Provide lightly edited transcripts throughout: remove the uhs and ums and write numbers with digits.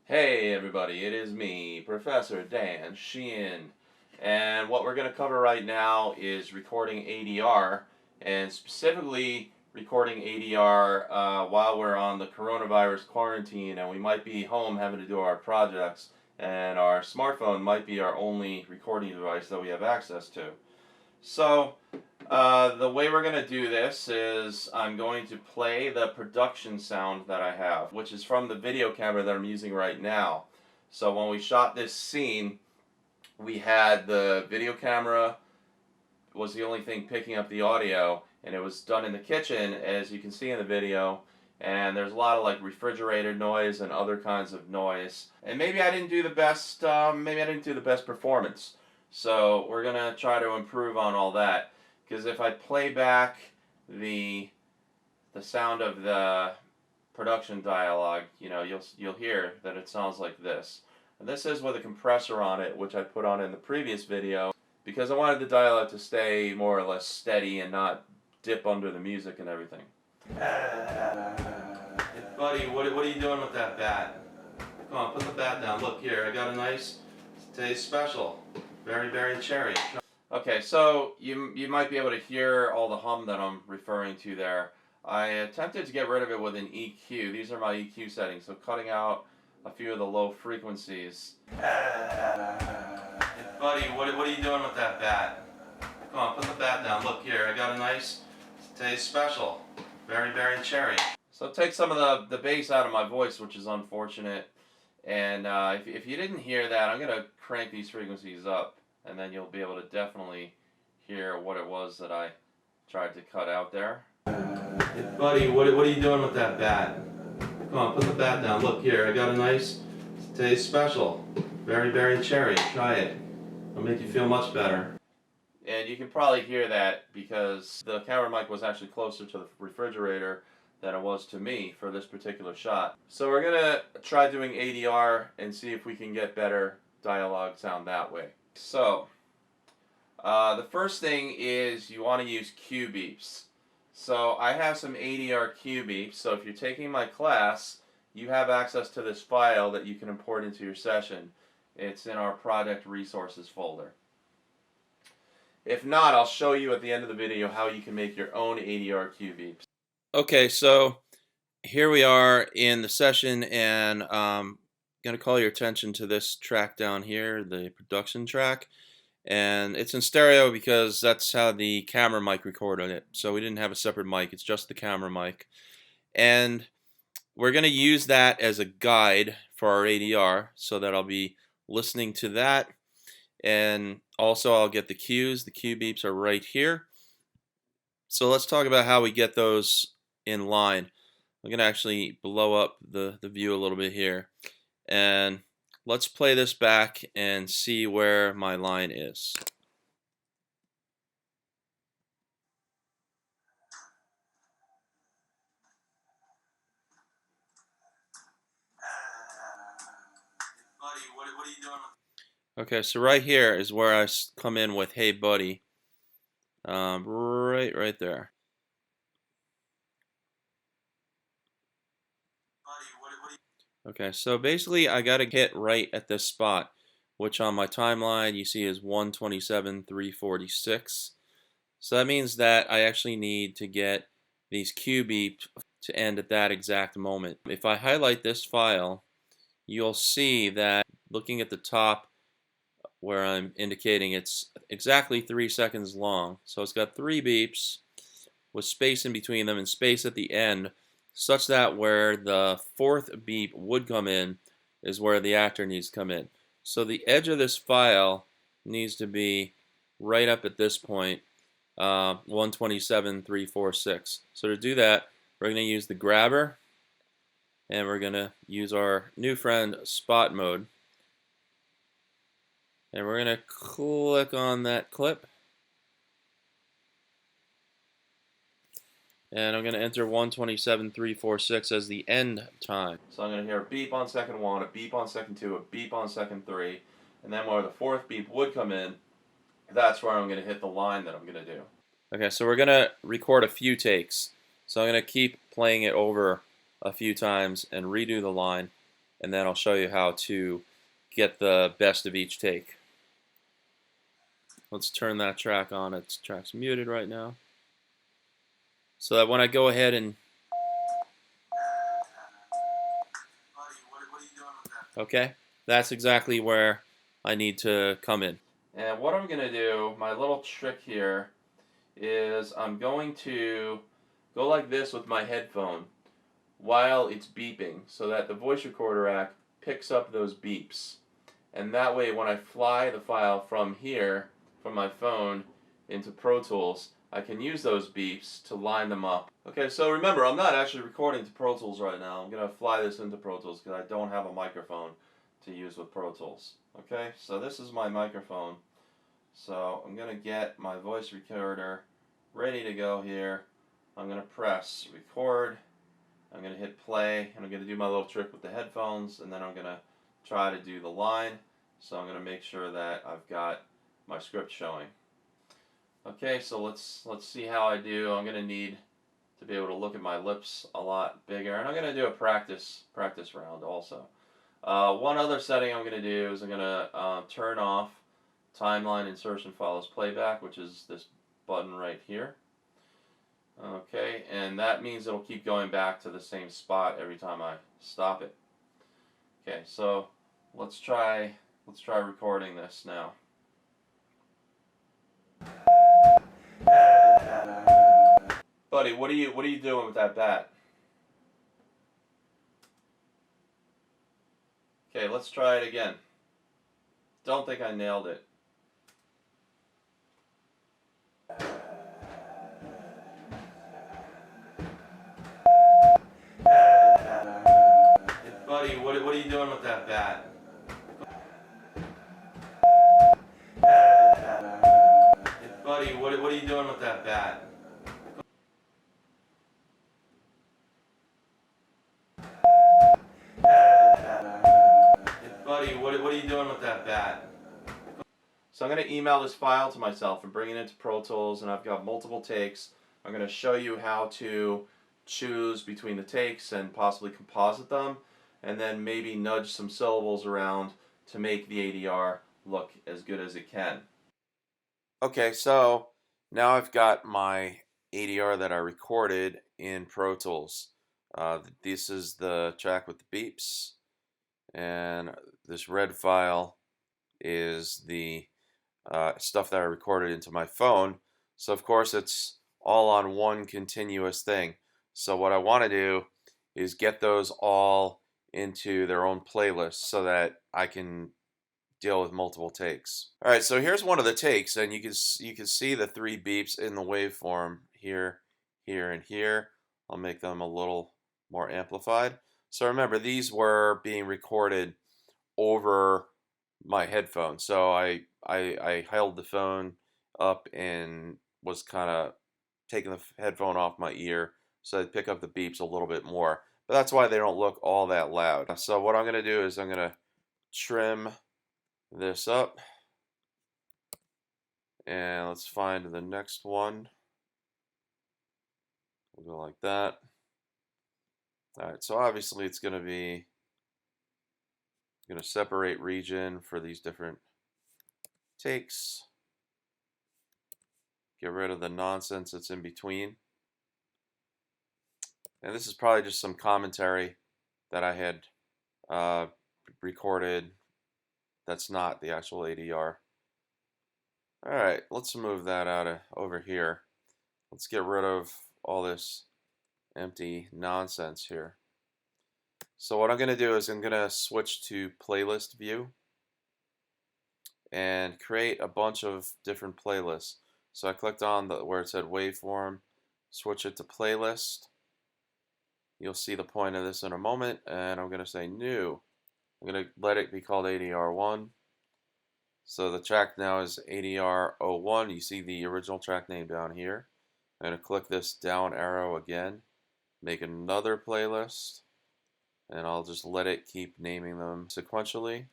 Hey everybody, it is me, Professor Dan Sheehan, and what we're going to cover right now is recording ADR, and specifically recording ADR while we're on the coronavirus quarantine and we might be home having to do our projects, and our smartphone might be our only recording device that we have access to. So, the way we're going to do this is I'm going to play the production sound that I have, which is from the video camera that I'm using right now. So when we shot this scene, we had the video camera was the only thing picking up the audio, and it was done in the kitchen, as you can see in the video. And there's a lot of like refrigerator noise and other kinds of noise. And maybe I didn't do the best. Maybe I didn't do the best performance. So we're gonna try to improve on all that. Because if I play back the sound of the production dialogue, you'll hear that it sounds like this. And this is with a compressor on it, which I put on in the previous video, because I wanted the dialogue to stay more or less steady and not dip under the music and everything. Buddy, what are you doing with that bat? Come on, put the bat down. Look here, I got a nice today's special. Very, very cherry. Okay, so you might be able to hear all the hum that I'm referring to there. I attempted to get rid of it with an EQ. These are my EQ settings, so cutting out a few of the low frequencies. Buddy, what are you doing with that bat? Come on, put the bat down. Look here, I got a nice today's special. Very, very cherry. So take some of the bass out of my voice, which is unfortunate. And if you didn't hear that, I'm going to crank these frequencies up, and then you'll be able to definitely hear what it was that I tried to cut out there. Buddy, what are you doing with that bat? Come on, put the bat down. Look here, I got a nice today's special. Very, very cherry. Try it. It'll make you feel much better. And you can probably hear that because the camera mic was actually closer to the refrigerator than it was to me for this particular shot. So we're gonna try doing ADR and see if we can get better dialogue sound that way. So the first thing is you want to use cue beeps. So I have some ADR cue beeps, so if you're taking my class, you have access to this file that you can import into your session. It's in our project resources folder. If not, I'll show you at the end of the video how you can make your own ADR cue beeps. Okay, so here we are in the session, and I'm going to call your attention to this track down here, the production track. And it's in stereo because that's how the camera mic recorded it. So we didn't have a separate mic, it's just the camera mic. And we're going to use that as a guide for our ADR, so that I'll be listening to that. And also I'll get the cues. The cue beeps are right here. So let's talk about how we get those in line. I'm going to actually blow up the view a little bit here. And let's play this back and see where my line is. Buddy, what are you doing? Okay, so right here is where I come in with "Hey buddy," right there. Okay, so basically I got to hit right at this spot, which on my timeline you see is 127,346. So that means that I actually need to get these cue beeps to end at that exact moment. If I highlight this file, you'll see that looking at the top where I'm indicating it's exactly 3 seconds long. So it's got 3 beeps with space in between them and space at the end, such that where the 4th beep would come in is where the actor needs to come in. So the edge of this file needs to be right up at this point, 127,346. So to do that, we're going to use the grabber, and we're going to use our new friend spot mode. And we're going to click on that clip. And I'm going to enter 127,346 as the end time. So I'm going to hear a beep on second 1, a beep on second 2, a beep on second 3, and then where the 4th beep would come in, that's where I'm going to hit the line that I'm going to do. Okay, so we're going to record a few takes. So I'm going to keep playing it over a few times and redo the line. and then I'll show you how to get the best of each take. Let's turn that track on. Its track's muted right now. So that when I go ahead and okay, that's exactly where I need to come in. And what I'm going to do, my little trick here, is I'm going to go like this with my headphone while it's beeping so that the voice recorder app picks up those beeps. And that way when I fly the file from here, from my phone, into Pro Tools, I can use those beeps to line them up. Okay, so remember, I'm not actually recording to Pro Tools right now. I'm going to fly this into Pro Tools because I don't have a microphone to use with Pro Tools. Okay, so this is my microphone. So I'm going to get my voice recorder ready to go here. I'm going to press record. I'm going to hit play, and I'm going to do my little trick with the headphones, and then I'm going to try to do the line. So I'm going to make sure that I've got my script showing. Okay, so let's see how I do. I'm going to need to be able to look at my lips a lot bigger, and I'm going to do a practice round also. One other setting I'm going to do is I'm going to turn off timeline insertion follows playback, which is this button right here. Okay, and that means it'll keep going back to the same spot every time I stop it. Okay, so let's try recording this now. Buddy, what are you doing with that bat? Okay, let's try it again. Don't think I nailed it. Buddy, what are you doing with that bat? Buddy, what are you doing with that bat? Buddy, what are you doing with that bat? So I'm going to email this file to myself and bring it into Pro Tools, and I've got multiple takes. I'm going to show you how to choose between the takes and possibly composite them, and then maybe nudge some syllables around to make the ADR look as good as it can. Okay, so now I've got my ADR that I recorded in Pro Tools. This is the track with the beeps, and this red file is the stuff that I recorded into my phone. So of course it's all on one continuous thing. So what I want to do is get those all into their own playlist so that I can deal with multiple takes. All right, so here's one of the takes, and you can see the three beeps in the waveform here, here, and here. I'll make them a little more amplified. So remember, these were being recorded over my headphones. So I held the phone up and was kind of taking the headphone off my ear so I'd pick up the beeps a little bit more. But that's why they don't look all that loud. So what I'm going to do is I'm going to trim this up. And let's find the next one. We'll go like that. Alright, so obviously it's going to separate region for these different takes. Get rid of the nonsense that's in between. And this is probably just some commentary that I had recorded that's not the actual ADR. Alright, let's move that out of over here. Let's get rid of all this empty nonsense here. So what I'm going to do is I'm going to switch to playlist view and create a bunch of different playlists. So I clicked on where it said waveform, switch it to playlist. You'll see the point of this in a moment, and I'm going to say new. I'm going to let it be called ADR1. So the track now is ADR01. You see the original track name down here. I'm going to click this down arrow again, make another playlist, and I'll just let it keep naming them sequentially.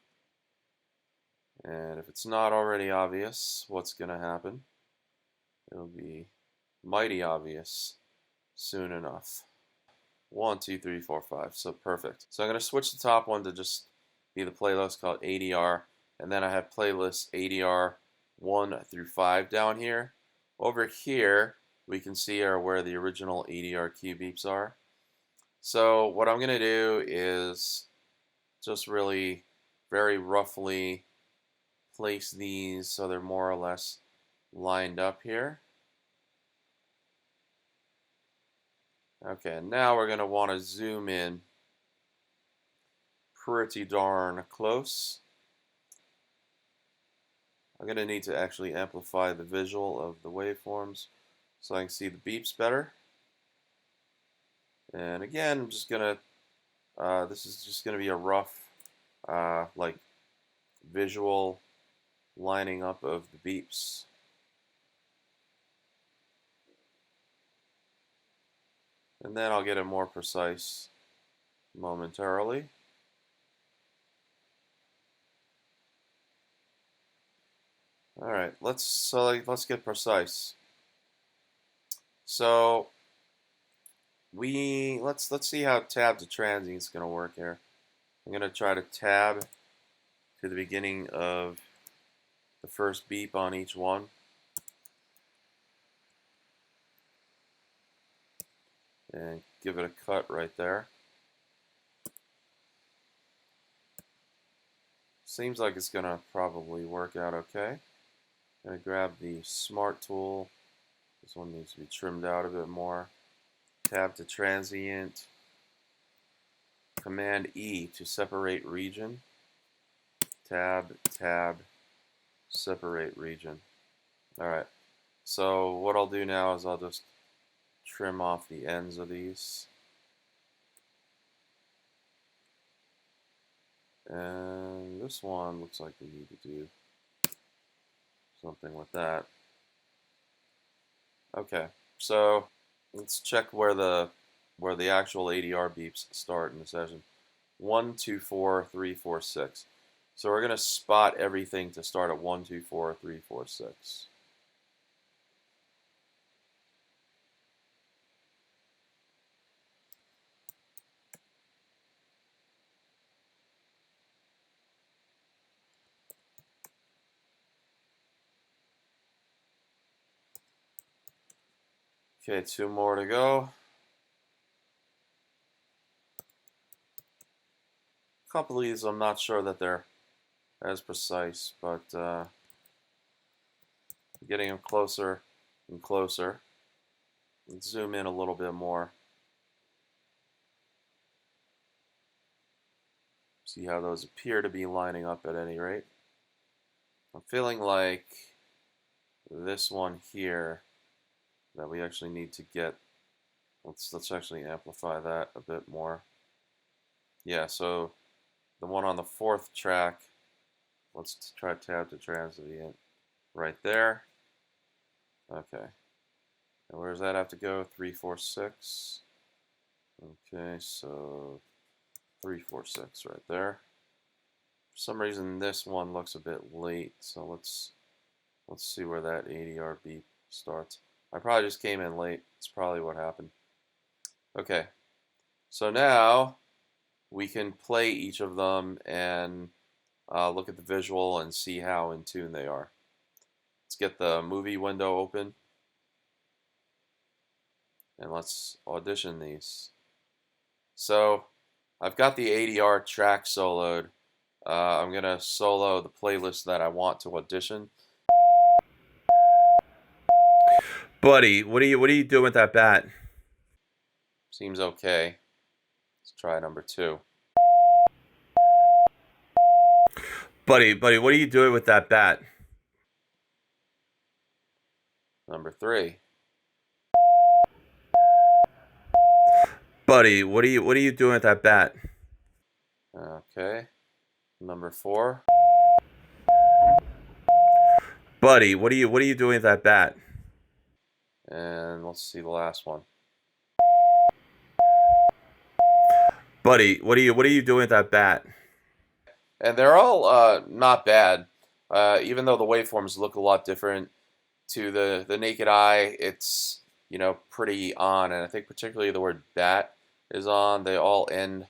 And if it's not already obvious what's going to happen, it'll be mighty obvious soon enough. 1, 2, 3, 4, 5. So perfect. So I'm going to switch the top one to just be the playlist called ADR. And then I have playlist ADR 1 through 5 down here. Over here, we can see are where the original ADR cue beeps are. So what I'm going to do is just really very roughly place these so they're more or less lined up here. Okay, now we're going to want to zoom in pretty darn close. I'm going to need to actually amplify the visual of the waveforms so I can see the beeps better. And again, I'm just going to, this is just going to be a rough, like, visual lining up of the beeps. And then I'll get it more precise momentarily. All right, let's get precise. So let's see how tab to transient is going to work here. I'm going to try to tab to the beginning of the first beep on each one. And give it a cut right there. Seems like it's going to probably work out okay. I'm going to grab the Smart tool. This one needs to be trimmed out a bit more. Tab to transient. Command E to separate region. Tab, tab, separate region. Alright, so what I'll do now is I'll just trim off the ends of these. And this one looks like we need to do something with that. Okay, so let's check where the actual ADR beeps start in the session. 1, 2, 4, 3, 4, 6. So we're going to spot everything to start at 1, 2, 4, 3, 4, 6. Okay, 2 more to go. A couple of these I'm not sure that they're as precise, but getting them closer and closer. Let's zoom in a little bit more. See how those appear to be lining up at any rate. I'm feeling like this one here that we actually need to get. Let's actually amplify that a bit more. Yeah, so the one on the 4th track, let's try tab to transient right there. Okay. And where does that have to go? 3, 4, 6. Okay, so 3, 4, 6 right there. For some reason this one looks a bit late, so let's see where that ADR beep starts. I probably just came in late. It's probably what happened. Okay, so now we can play each of them and look at the visual and see how in tune they are. Let's get the movie window open and let's audition these. So I've got the ADR track soloed. I'm going to solo the playlist that I want to audition. Buddy, what are you doing with that bat? Seems okay. Let's try number 2. Buddy, what are you doing with that bat? Number 3. Buddy, what are you doing with that bat? Okay. Number 4. Buddy, what are you doing with that bat? And let's see the last one. Buddy, what are you doing with that bat? And they're all not bad. Even though the waveforms look a lot different to the naked eye, it's pretty on, and I think particularly the word bat is on, they all end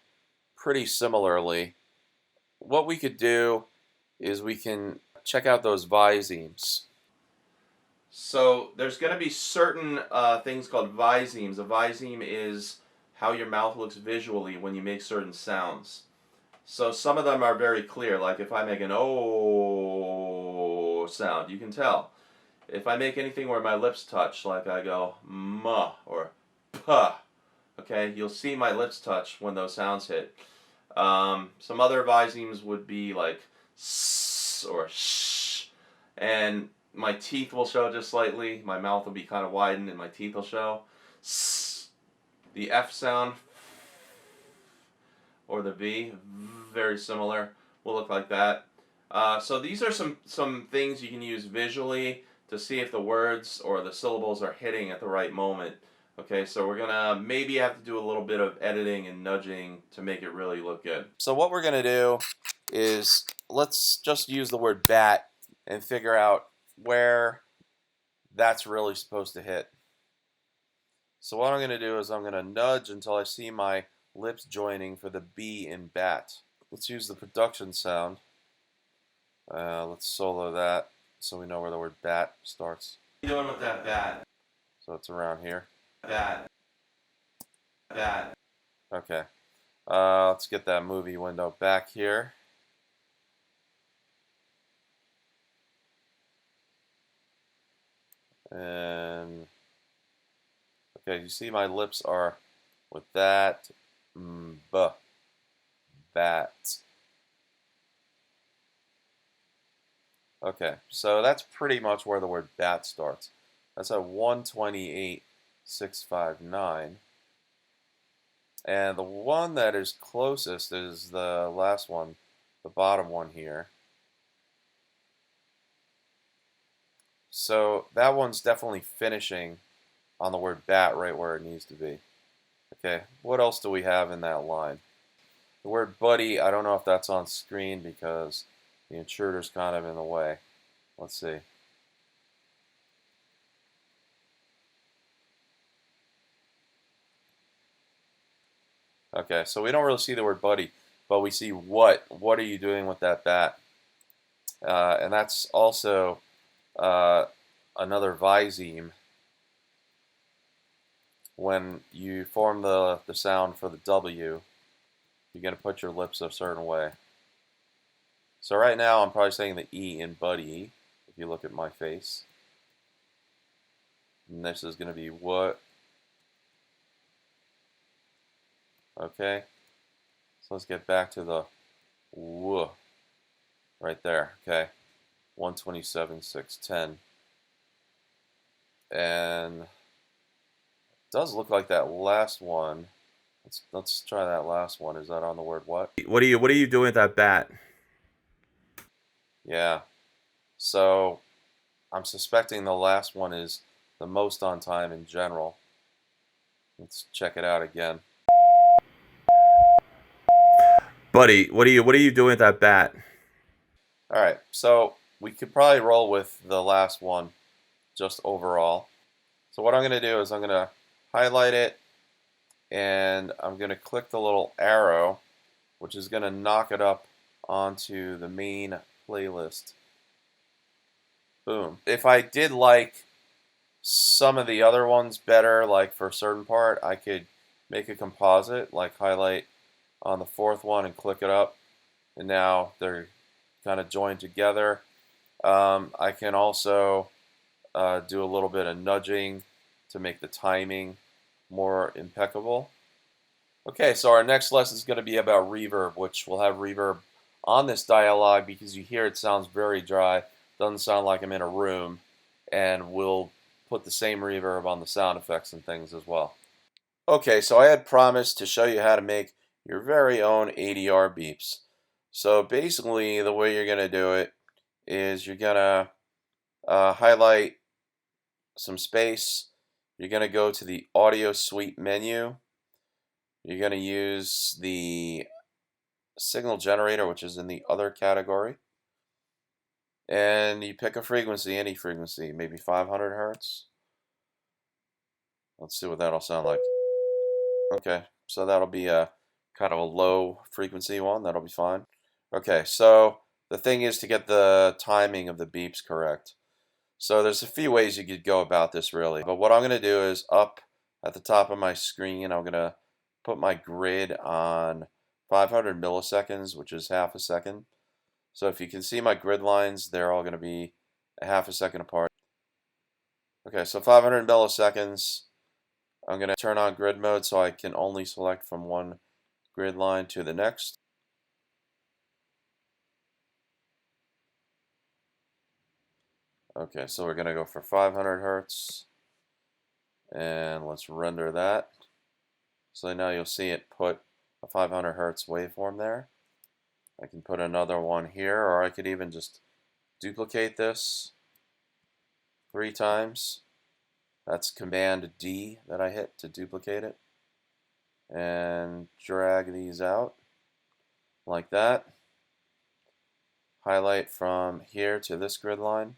pretty similarly. What we could do is we can check out those visemes. So there's going to be certain things called visemes. A viseme is how your mouth looks visually when you make certain sounds. So some of them are very clear, like if I make an O sound, you can tell. If I make anything where my lips touch, like I go muh or puh, okay, you'll see my lips touch when those sounds hit. Some other visemes would be like s or sh, and my teeth will show just slightly. My mouth will be kind of widened, and my teeth will show. S, the F sound, or the V, very similar, will look like that. So these are some things you can use visually to see if the words or the syllables are hitting at the right moment. Okay, so we're gonna maybe have to do a little bit of editing and nudging to make it really look good. So what we're gonna do is let's just use the word bat and figure out where that's really supposed to hit. So what I'm gonna do is I'm gonna nudge until I see my lips joining for the B in bat. Let's use the production sound. Let's solo that so we know where the word bat starts. What are you doing with that bat? So it's around here. Bat. Bat. Okay. Let's get that movie window back here. And okay, you see my lips are with that b bat. Okay, so that's pretty much where the word bat starts. That's at 128,659. And the one that is closest is the last one, the bottom one here. So that one's definitely finishing on the word bat right where it needs to be. Okay, what else do we have in that line? The word buddy, I don't know if that's on screen because the intruder's kind of in the way. Let's see. Okay, so we don't really see the word buddy, but we see what. What are you doing with that bat? And that's also another viseme. When you form the sound for the W, you're going to put your lips a certain way. So right now I'm probably saying the E in buddy, if you look at my face. And this is going to be what. Okay, so let's get back to the w right there. Okay, 127,610. And it does look like that last one. Let's try that last one. Is that on the word what? What are you doing with that bat? Yeah. So I'm suspecting the last one is the most on time in general. Let's check it out again. Buddy, what are you doing with that bat? All right. So we could probably roll with the last one just overall. So what I'm going to do is I'm going to highlight it, and I'm going to click the little arrow, which is going to knock it up onto the main playlist. Boom. If I did like some of the other ones better, like for a certain part, I could make a composite, like highlight on the fourth one and click it up, and now they're kind of joined together. I can also do a little bit of nudging to make the timing more impeccable. Okay, so our next lesson is going to be about reverb, which will have reverb on this dialogue because you hear it sounds very dry, doesn't sound like I'm in a room, and we'll put the same reverb on the sound effects and things as well. Okay, so I had promised to show you how to make your very own ADR beeps. So basically the way you're going to do it is you're going to highlight some space. You're going to go to the audio suite menu. You're going to use the signal generator, which is in the other category. And you pick a frequency, any frequency, maybe 500 hertz. Let's see what that'll sound like. Okay, So that'll be a kind of a low frequency one. That'll be fine. Okay, so the thing is to get the timing of the beeps correct. So there's a few ways you could go about this really. But what I'm going to do is up at the top of my screen, I'm going to put my grid on 500 milliseconds, which is half a second. So if you can see my grid lines, they're all going to be a half a second apart. Okay, so 500 milliseconds. I'm going to turn on grid mode so I can only select from one grid line to the next. Okay, so we're going to go for 500 hertz. And let's render that. So now you'll see it put a 500 hertz waveform there. I can put another one here, or I could even just duplicate this 3 times. That's Command D that I hit to duplicate it. And drag these out like that. Highlight from here to this grid line.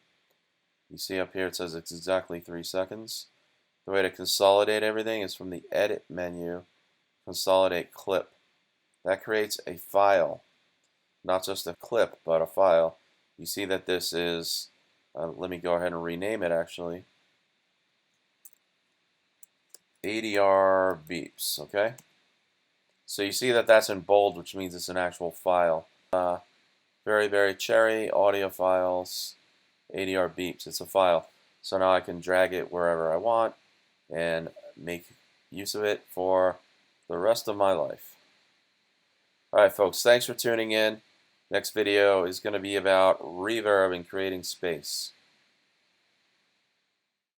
You see up here it says it's exactly 3 seconds. The way to consolidate everything is from the Edit menu, Consolidate Clip. That creates a file, not just a clip, but a file. You see that this is, let me go ahead and rename it actually, ADR beeps, okay? So you see that that's in bold, which means it's an actual file. Very, very cherry, audio files, ADR beeps, it's a file. So now I can drag it wherever I want and make use of it for the rest of my life. Alright folks, thanks for tuning in. Next video is going to be about reverb and creating space.